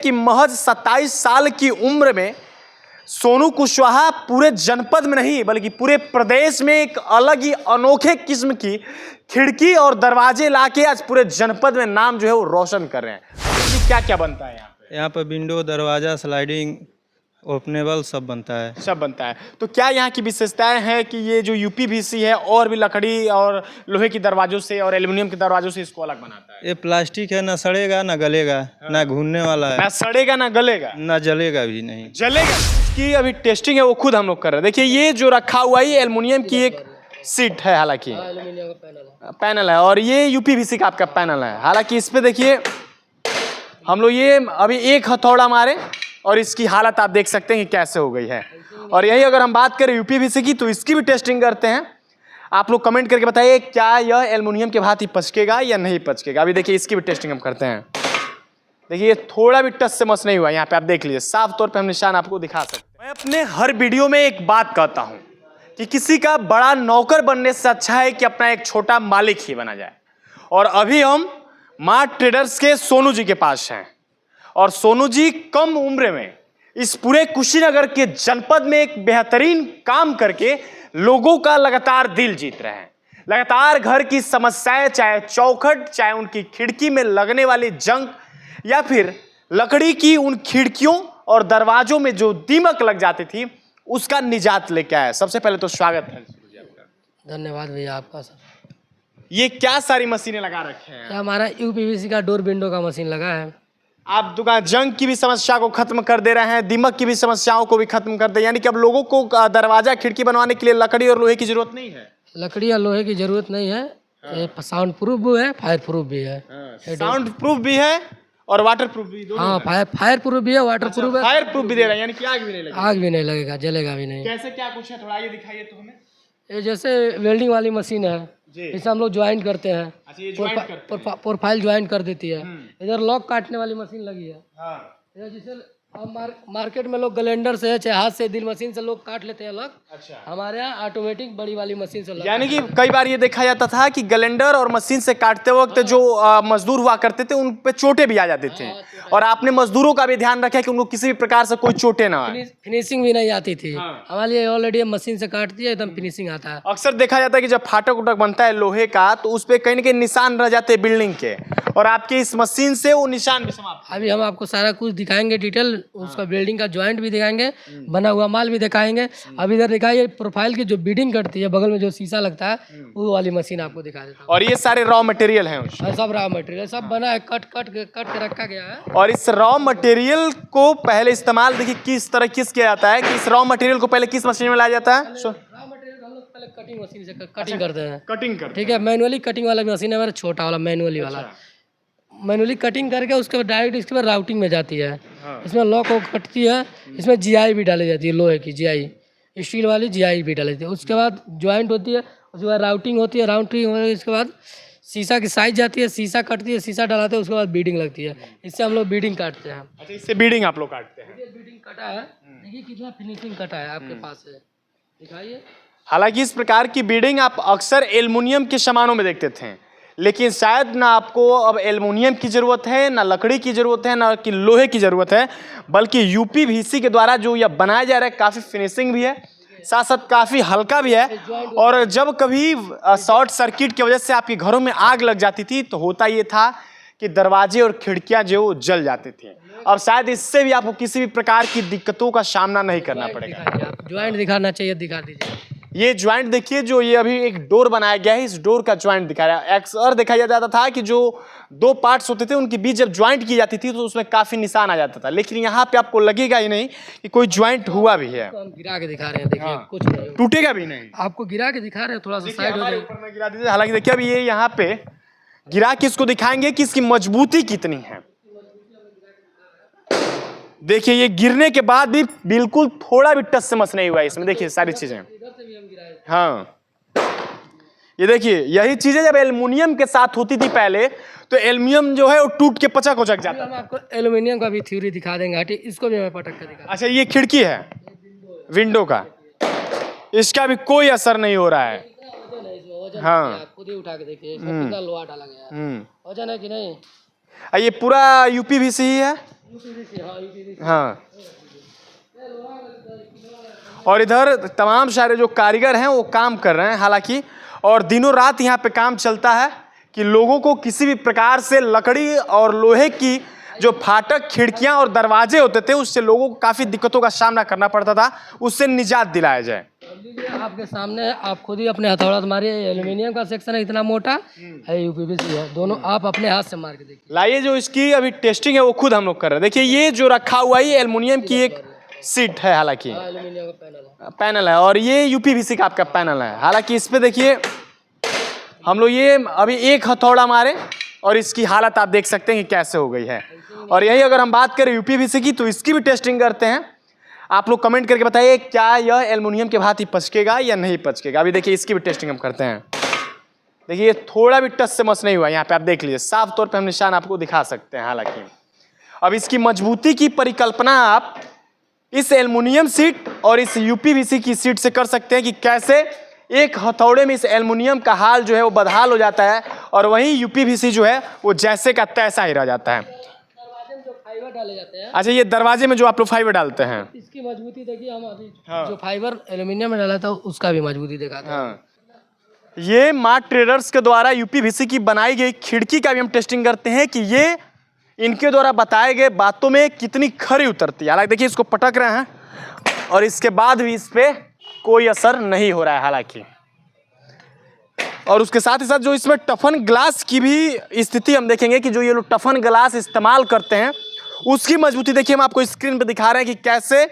कि महज 27 साल की उम्र में सोनू कुशवाहा पूरे जनपद में नहीं बल्कि पूरे प्रदेश में एक अलग ही अनोखे किस्म की खिड़की और दरवाजे लाके आज पूरे जनपद में नाम जो है वो रोशन कर रहे हैं। तो क्या क्या बनता है यहाँ पे विंडो, दरवाजा, स्लाइडिंग, ओपनेबल सब बनता है। सब बनता है। तो क्या यहाँ की विशेषताएं हैं कि ये जो यूपीवीसी है और भी लकड़ी और लोहे की दरवाजों से और एल्युमिनियम के दरवाजों से इसको अलग बनाता है? ये प्लास्टिक है, ना सड़ेगा ना गलेगा, ना घूमने वाला है, ना सड़ेगा ना गलेगा, ना जलेगा भी नहीं। जलेगा की अभी टेस्टिंग है वो खुद हम लोग कर रहे हैं। देखिए ये जो रखा हुआ है ये एल्युमिनियम की एक सीट है, हालांकि पैनल है और ये यूपीवीसी का आपका पैनल है। हालांकि इस पे देखिए हम लोग ये अभी एक हथौड़ा मारे और इसकी हालत आप देख सकते हैं कि कैसे हो गई है। और यही अगर हम बात करें यूपीवीसी की तो इसकी भी टेस्टिंग करते हैं। आप लोग कमेंट करके बताइए क्या यह एल्युमिनियम के भांति पचकेगा या नहीं पचकेगा। अभी देखिए इसकी भी टेस्टिंग हम करते हैं। देखिए थोड़ा भी टच से मस नहीं हुआ, यहाँ पे आप देख लीजिए, साफ तौर पे हम निशान आपको दिखा सकते हैं। मैं अपने हर वीडियो में एक बात कहता हूँ कि किसी का बड़ा नौकर बनने से अच्छा है कि अपना एक छोटा मालिक ही बना जाए। और अभी हम मां ट्रेडर्स के सोनू जी के पास हैं और सोनू जी कम उम्र में इस पूरे कुशीनगर के जनपद में एक बेहतरीन काम करके लोगों का लगातार दिल जीत रहे हैं। लगातार घर की समस्याएं, चाहे चौखट, चाहे उनकी खिड़की में लगने वाली जंग या फिर लकड़ी की उन खिड़कियों और दरवाजों में जो दीमक लग जाती थी, उसका निजात लेके आया। सबसे पहले तो स्वागत है आपका। धन्यवाद भैया आपका सर। ये क्या सारी मशीनें लगा रखे हैं? हमारा यूपीवीसी का डोर विंडो का मशीन लगा है। आप दुकान जंग की भी समस्या को खत्म कर दे रहे हैं, दीमक की भी समस्याओं को भी खत्म कर दे, यानी कि अब लोगों को दरवाजा खिड़की बनवाने के लिए लकड़ी और लोहे की जरूरत नहीं है। लकड़ी और लोहे की जरूरत नहीं है। ये साउंड प्रूफ भी है, फायर प्रूफ भी है। साउंड प्रूफ भी है और वाटर प्रूफ भी, दोनों। हाँ, फायर प्रूफ भी है, वाटर प्रूफ है। फायर प्रूफ भी दे रहा है, यानी कि आग भी नहीं लगेगा। आग भी नहीं लगेगा, जलेगा भी नहीं। कैसे क्या कुछ है, थोड़ा ये दिखाइए तो हमें। ये जैसे वेल्डिंग वाली मशीन है, इसे हम लोग ज्वाइंट करते हैं। अच्छा, ये ज्वाइंट करते हैं। प्रोफाइल ज्वाइंट कर देती है। इधर लॉक काटने वाली मशीन लगी है। हाँ। जैसे अब मार्केट में लोग ग्लेंडर से, चाहे हाथ से, ड्रिल मशीन से लोग काट लेते हैं अलग। अच्छा। हमारे यहाँ ऑटोमेटिक बड़ी वाली मशीन से, यानी कि कई बार ये देखा जाता था कि ग्लेंडर और मशीन से काटते वक्त जो मजदूर हुआ करते थे उन पे चोटें भी आ जाते थे। और आपने मजदूरों का भी ध्यान रखा कि उनको किसी भी प्रकार से कोई चोटें ना आए। फिनिशिंग भी नहीं आती थी। हाँ। हमारे लिए ऑलरेडी मशीन से काटती है, एकदम फिनिशिंग आता है। अक्सर देखा जाता है कि जब फाटक उटक बनता है लोहे का तो उस पे कहीं ना कहीं निशान रह जाते हैं बिल्डिंग के, और आपके इस मशीन से वो निशान भी समाप्त। अभी हम आपको सारा कुछ दिखाएंगे डिटेल, उसका बिल्डिंग का ज्वाइंट भी दिखाएंगे, बना हुआ माल भी दिखाएंगे। अब इधर दिखाइए प्रोफाइल की जो बीडिंग करती है, बगल में जो शीशा लगता है, वो वाली मशीन आपको दिखा देता हूं। और ये सारे रॉ मटेरियल हैं और सब रॉ मटेरियल सब बना है, कट के रखा गया है। और इस रॉ मटेरियल को पहले इस्तेमाल देखिए किस तरह किया जाता है कि इस रॉ मटेरियल को पहले किस मशीन में लाया जाता है? रॉ मटेरियल हम लोग पहले कटिंग मशीन से कटिंग करते हैं। कटिंग करते ठीक है, मैनुअली कटिंग वाला मशीन है हमारा, छोटा वाला मैनुअली वाला। मैनुअली कटिंग करके उसके बाद डायरेक्ट इसके बाद राउटिंग में जाती है। इसमें लॉक वो कटती है, इसमें जीआई भी डाली जाती है, लोहे की जीआई, स्टील वाली जीआई भी डाली जाती है। उसके बाद ज्वाइंट होती है, उसके बाद राउटिंग होती है, राउटिंग होने के बाद शीशा की साइज जाती है, शीशा कटती है, शीशा डलाते हैं, उसके बाद बीडिंग लगती है। इससे हम लोग बीडिंग काटते हैं। अच्छा, इससे बीडिंग आप लोग काटते हैं। बीडिंग कटा है, देखिए कितना फिनिशिंग कटा है आपके पास है, दिखाइए। हालांकि इस प्रकार की बीडिंग आप अक्सर एल्युमिनियम के सामानों में देखते थे, लेकिन शायद ना आपको अब एल्युमिनियम की जरूरत है, ना लकड़ी की जरूरत है, ना कि लोहे की जरूरत है, बल्कि यूपीवीसी के द्वारा जो यह बनाया जा रहा है काफी फिनिशिंग भी है, साथ साथ काफी हल्का भी है। और जब कभी शॉर्ट सर्किट की वजह से आपके घरों में आग लग जाती थी तो होता ये था कि दरवाजे और खिड़कियां जो जल जाते थे। अब शायद इससे भी आपको किसी भी प्रकार की दिक्कतों का सामना नहीं करना पड़ेगा। ज्वाइंट दिखाना चाहिए, दिखा दीजिए। ये ज्वाइंट देखिए, जो ये अभी एक डोर बनाया गया है, इस डोर का ज्वाइंट दिखा रहा है। अक्सर देखा जाता था कि जो दो पार्ट्स होते थे उनके बीच जब ज्वाइंट की जाती थी तो उसमें काफी निशान आ जाता था, लेकिन यहाँ पे आपको लगेगा ही नहीं कि कोई ज्वाइंट हुआ भी है। तो हम गिरा के दिखा रहे हैं, देखिए। हाँ। कुछ नहीं टूटेगा भी नहीं, आपको गिरा के दिखा रहे हैं, थोड़ा सा साइड हो जाए। गिरा दीजिए। हालांकि देखिए अभी ये यहाँ पे गिरा के इसको दिखाएंगे कि इसकी मजबूती कितनी है। देखिए ये गिरने के बाद भी बिल्कुल थोड़ा भी टच से मस नहीं हुआ इसमें। देखिए सारी चीजें, हाँ ये देखिए यही चीजें जब एल्युमिनियम के साथ होती थी पहले तो एल्युमिनियम जो है वो टूट के पचक हो जाता था। हम आपको एल्युमिनियम का भी थ्योरी दिखा देंगे, हटी इसको भी मैं पटक कर दिखा। अच्छा, ये खिड़की है विंडो का, इसका भी कोई असर नहीं हो रहा है। हाँ, खुद ही उठा के देखिए, इसमें कितना लोहा डाला गया है। वजन है कि नहीं? ये पूरा यूपीवीसी ही है। हाँ, और इधर तमाम सारे जो कारीगर हैं वो काम कर रहे हैं हालांकि, और दिनों रात यहाँ पे काम चलता है कि लोगों को किसी भी प्रकार से लकड़ी और लोहे की जो फाटक, खिड़कियां और दरवाजे होते थे उससे लोगों को काफ़ी दिक्कतों का सामना करना पड़ता था, उससे निजात दिलाया जाए। आपके सामने आप खुद ही अपने हथौड़ा मारिए, एल्यूमिनियम का सेक्शन है इतना मोटा है, यूपीवीसी है, दोनों आप अपने हाथ से मार के देखिए। लाइए, जो इसकी अभी टेस्टिंग है वो खुद हम लोग कर रहे हैं। देखिए ये जो रखा हुआ है ये एल्युमिनियम की एक सीट है, हालांकि एल्यूमिनियम का पैनल है, और ये यूपीवीसी का आपका पैनल है। हालांकि इस पे देखिए हम लोग ये अभी एक हथौड़ा मारे और इसकी हालत आप देख सकते हैं कि कैसे हो गई है। और यही अगर हम बात करें यूपीवीसी की तो इसकी भी टेस्टिंग करते हैं। आप लोग कमेंट करके बताइए क्या यह एल्युमिनियम के भांति पचकेगा या नहीं पचकेगा। अभी देखिए इसकी भी टेस्टिंग हम करते हैं। देखिए ये थोड़ा भी टच से मस नहीं हुआ, यहाँ पे आप देख लीजिए, साफ तौर पे हम निशान आपको दिखा सकते हैं। हालांकि अब इसकी मजबूती की परिकल्पना आप इस एल्युमिनियम सीट और इस यूपीवीसी की सीट से कर सकते हैं कि कैसे एक हथौड़े में इस एल्युमिनियम का हाल जो है वो बदहाल हो जाता है और वहीं यूपीवीसी जो है वो जैसे का तैसा ही रह जाता है। दरवाजे में जो फाइबर डाले जाते हैं, अच्छा, ये दरवाजे में जो आप लोग फाइबर डालते हैं, इसकी मजबूती देखिए। हम अभी जो फाइबर एल्यूमिनियम में डाला था उसका भी मजबूती देखा था। हाँ, ये मार्ट ट्रेडर्स के द्वारा यूपीवीसी की बनाई गई खिड़की का भी हम टेस्टिंग करते हैं कि ये इनके द्वारा बताए गए बातों में कितनी खरी उतरती है। हालांकि देखिए इसको पटक रहे हैं और इसके बाद भी इस पे कोई असर नहीं हो रहा है हालांकि। और उसके साथ ही साथ जो इसमें टफन ग्लास की भी स्थिति हम देखेंगे कि जो ये लोग टफन ग्लास इस्तेमाल करते हैं उसकी मजबूती देखिए, हम आपको स्क्रीन पे दिखा रहे हैं कि कैसे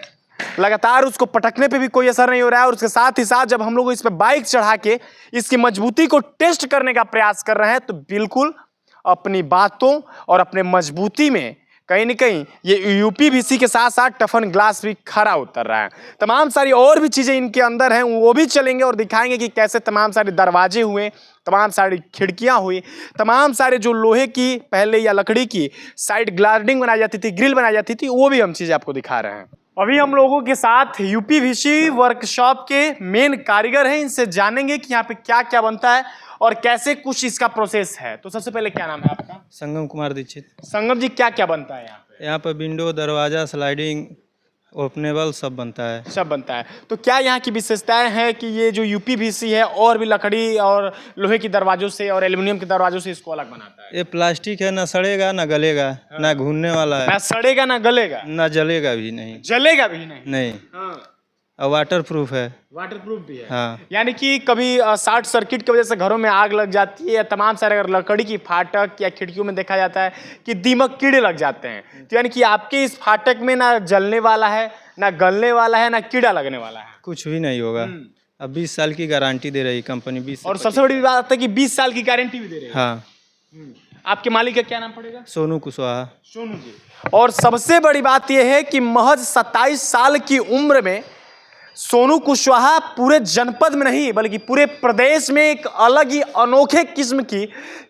लगातार उसको पटकने पे भी कोई असर नहीं हो रहा है। और उसके साथ ही साथ जब हम लोग इस पे बाइक चढ़ा के इसकी मजबूती को टेस्ट करने का प्रयास कर रहे हैं तो बिल्कुल अपनी बातों और अपने मजबूती में कहीं न कहीं ये यूपीवीसी के साथ साथ टफन ग्लास भी खरा उतर रहा है। तमाम सारी और भी चीज़ें इनके अंदर हैं, वो भी चलेंगे और दिखाएंगे कि कैसे तमाम सारे दरवाजे हुए, तमाम सारी खिड़कियां हुई, तमाम सारे जो लोहे की पहले या लकड़ी की साइड ग्लाडिंग बनाई जाती थी, ग्रिल बनाई जाती थी, वो भी हम चीज़ें आपको दिखा रहे हैं। अभी हम लोगों के साथ यूपीवीसी वर्कशॉप के मेन कारीगर हैं, इनसे जानेंगे कि यहाँ पे क्या क्या बनता है और कैसे कुछ इसका प्रोसेस है। तो सबसे पहले क्या नाम है आपका? संगम कुमार दीक्षित। संगम जी, क्या क्या बनता है यहाँ पे? यहाँ पर विंडो, दरवाज़ा, स्लाइडिंग, ओपनेबल सब बनता है। सब बनता है। तो क्या यहाँ की विशेषताएं हैं कि ये जो यूपीवीसी है और भी लकड़ी और लोहे की दरवाजों से और एल्युमिनियम के दरवाजों से इसको अलग बनाता है? ये प्लास्टिक है, ना सड़ेगा ना गलेगा, ना घूमने वाला है, ना सड़ेगा ना गलेगा, ना जलेगा भी नहीं। जलेगा भी नहीं। नहीं, हाँ, और वाटर प्रूफ है। वाटर प्रूफ भी है। हाँ, यानी कि कभी शॉर्ट सर्किट की वजह से घरों में आग लग जाती है या तमाम सारे अगर लकड़ी की फाटक या खिड़कियों में देखा जाता है कि दीमक, कीड़े लग जाते हैं, तो यानी कि आपके इस फाटक में ना जलने वाला है, ना गलने वाला है, ना कीड़ा लगने वाला है, कुछ भी नहीं होगा। अब 20 साल की गारंटी दे रही कंपनी। 20 और सबसे बड़ी बात है कि 20 साल की गारंटी भी दे रही है। हाँ। आपके मालिक का क्या नाम पड़ेगा? सोनू कुशवाहा। सोनू जी। और सबसे बड़ी बात यह है कि महज 27 साल की उम्र में सोनू कुशवाहा पूरे जनपद में नहीं बल्कि पूरे प्रदेश में एक अलग ही अनोखे किस्म की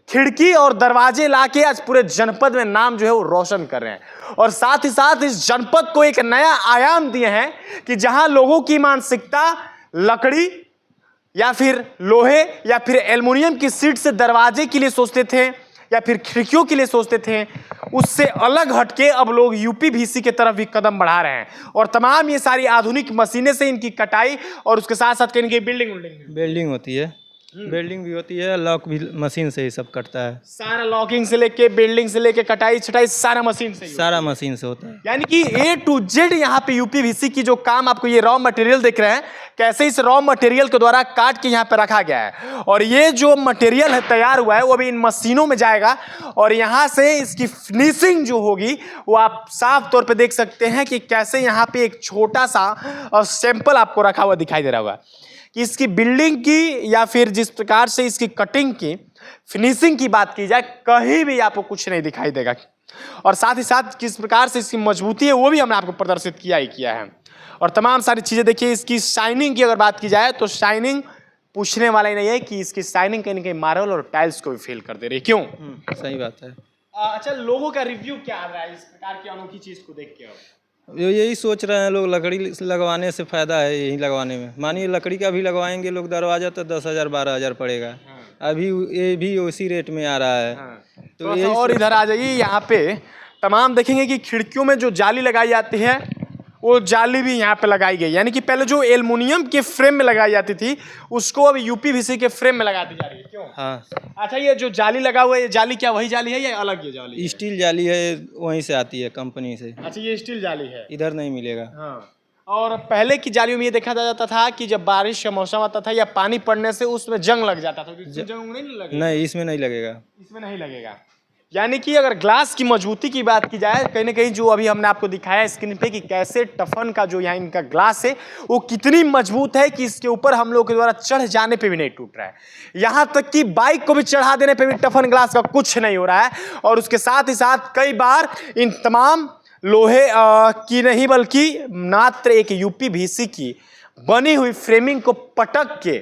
खिड़की और दरवाजे लाके आज पूरे जनपद में नाम जो है वो रोशन कर रहे हैं। और साथ ही साथ इस जनपद को एक नया आयाम दिए हैं कि जहां लोगों की मानसिकता लकड़ी या फिर लोहे या फिर एल्युमिनियम की सीट से दरवाजे के लिए सोचते थे या फिर खिड़कियों के लिए सोचते थे, उससे अलग हटके अब लोग यूपीवीसी के तरफ भी कदम बढ़ा रहे हैं। और तमाम ये सारी आधुनिक मशीनें से इनकी कटाई और उसके साथ साथ इनकी बिल्डिंग होती है, बिल्डिंग भी होती है, लॉक भी मशीन से ही सब कटता है। सारा लॉकिंग से लेके बिल्डिंग से लेके कटाई छटाई सारा मशीन से होता है। यानी कि A to Z यहाँ पे यूपीवीसी की जो काम आपको ये रॉ मटेरियल दिख रहे हैं, कैसे इस रॉ मटेरियल के द्वारा काट के यहाँ पे रखा गया है और ये जो मटेरियल है तैयार हुआ है वो अभी इन मशीनों में जाएगा और यहाँ से इसकी फिनिशिंग जो होगी वो आप साफ तौर पे देख सकते हैं कि कैसे यहाँ पे एक छोटा सा सैंपल आपको रखा हुआ दिखाई दे रहा होगा कि इसकी बिल्डिंग की या फिर जिस प्रकार से इसकी कटिंग की फिनिशिंग की बात की जाए कहीं भी आपको कुछ नहीं दिखाई देगा। और साथ ही साथ किस प्रकार से इसकी मजबूती है वो भी हमने आपको प्रदर्शित किया ही किया है। और तमाम सारी चीज़ें देखिए, इसकी शाइनिंग की अगर बात की जाए तो शाइनिंग पूछने वाला ही नहीं है कि इसकी शाइनिंग कहीं ना कहीं मार्बल और टाइल्स को भी फेल कर दे रही। क्यों? सही बात है। अच्छा, लोगों का रिव्यू क्या आ रहा है इस प्रकार की अनोखी चीज़ को देख के? यही सोच रहे हैं लोग, लकड़ी लगवाने से फ़ायदा है यही लगवाने में। मानिए लकड़ी का भी लगवाएंगे लोग दरवाज़ा तो 10,000 12,000 पड़ेगा। अभी ये भी उसी रेट में आ रहा है। तो और इधर आ जाइए, यहाँ पे तमाम देखेंगे कि खिड़कियों में जो जाली लगाई जाती है वो जाली भी यहाँ पे लगाई गई, यानी कि पहले जो एल्युमिनियम के फ्रेम में लगाई जाती थी उसको अब यूपीवीसी के फ्रेम में लगा दी जा रही है। क्यों? हाँ, अच्छा, ये जो जाली लगा हुआ है, ये जाली क्या वही जाली है या अलग ये जाली है? स्टील जाली है, वहीं से आती है कंपनी से, अच्छा, ये स्टील जाली है, इधर नहीं मिलेगा। हाँ। और पहले की जालियों में ये देखा जाता था कि जब बारिश का मौसम आता था या पानी पड़ने से उसमें जंग लग जाता था, तो इसमें जंग नहीं लगेगा? नहीं, इसमें नहीं लगेगा। इसमें नहीं लगेगा। यानी कि अगर ग्लास की मजबूती की बात की जाए, कहीं ना कहीं जो अभी हमने आपको दिखाया स्क्रीन पे कि कैसे टफन का जो यहाँ इनका ग्लास है वो कितनी मजबूत है कि इसके ऊपर हम लोग के द्वारा चढ़ जाने पे भी नहीं टूट रहा है, यहाँ तक कि बाइक को भी चढ़ा देने पे भी टफन ग्लास का कुछ नहीं हो रहा है। और उसके साथ ही साथ कई बार इन तमाम लोहे की नहीं बल्कि मात्र एक यूपीवीसी की बनी हुई फ्रेमिंग को पटक के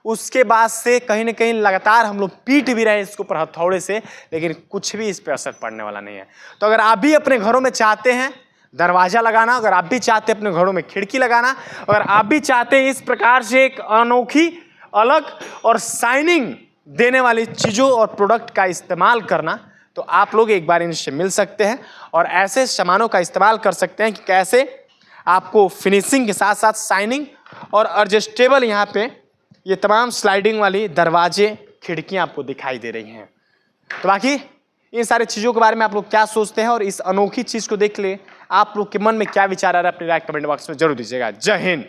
उसके बाद से कहीं ना कहीं लगातार हम लोग पीट भी रहे हैं इसके ऊपर हथौड़े से, लेकिन कुछ भी इस पर असर पड़ने वाला नहीं है। तो अगर आप भी अपने घरों में चाहते हैं दरवाजा लगाना, अगर आप भी चाहते हैं अपने घरों में खिड़की लगाना, अगर आप भी चाहते हैं इस प्रकार से एक अनोखी अलग और शाइनिंग देने वाली चीज़ों और प्रोडक्ट का इस्तेमाल करना, तो आप लोग एक बार इनसे मिल सकते हैं और ऐसे सामानों का इस्तेमाल कर सकते हैं कि कैसे आपको फिनिशिंग के साथ साथ शाइनिंग और एडजस्टेबल यहाँ पे ये तमाम स्लाइडिंग वाली दरवाजे खिड़कियाँ आपको दिखाई दे रही हैं। तो बाकी इन सारी चीज़ों के बारे में आप लोग क्या सोचते हैं और इस अनोखी चीज़ को देख ले आप लोग के मन में क्या विचार आ रहा है, अपने राय कमेंट बॉक्स में जरूर दीजिएगा। जय हिंद।